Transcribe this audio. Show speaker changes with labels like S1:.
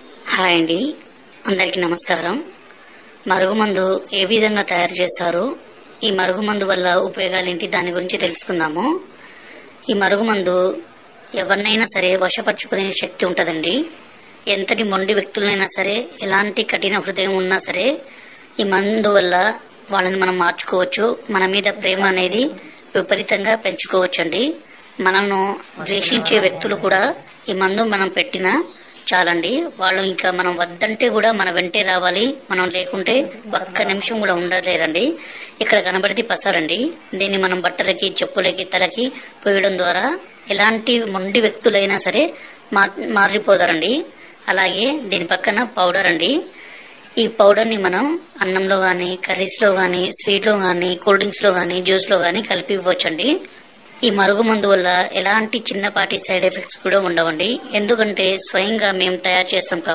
S1: Hi అండి, అందరికీ నమస్కారం. మరుగుమందు ఏ విధంగా తయారు చేస్తారు, ఈ మరుగుమందు వల్ల ఉపయోగాలేంటి, దాని గురించి తెలుసుకుందాము. ఈ మరుగుమందు ఎవరినైనా సరే వశపరుచుకునే శక్తి ఉంటుందండి. ఎంతటి మొండి వ్యక్తులైనా సరే, ఎలాంటి కఠిన హృదయం ఉన్నా సరే, ఈ మందు వల్ల వాళ్ళని మనం మార్చుకోవచ్చు. మన మీద ప్రేమ అనేది విపరీతంగా పెంచుకోవచ్చండి. మనను ద్వేషించే వ్యక్తులు కూడా ఈ మందు మనం పెట్టినా చాలండి, వాళ్ళు ఇంకా మనం వద్దంటే కూడా మన వెంటే రావాలి. మనం లేకుంటే ఒక్క నిమిషం కూడా ఉండలేరండి. ఇక్కడ కనబడితే పసారండి. దీన్ని మనం బట్టలకి, చెప్పులకి, తలకి పోయడం ద్వారా ఎలాంటి మొండి వ్యక్తులైనా సరే మారిపోతారండి. అలాగే దీని పక్కన పౌడర్ అండి. ఈ పౌడర్ని మనం అన్నంలో కానీ, కర్రీస్లో కానీ, స్వీట్లో కానీ, కూల్ డ్రింక్స్లో కానీ, జ్యూస్లో కానీ కలిపి ఇవ్వచ్చండి. ఈ మరుగుమందు వల్ల ఎలాంటి చిన్నపాటి సైడ్ ఎఫెక్ట్స్ కూడా ఉండవండి. ఎందుకంటే స్వయంగా మేము తయారు చేస్తాం కాబట్టి.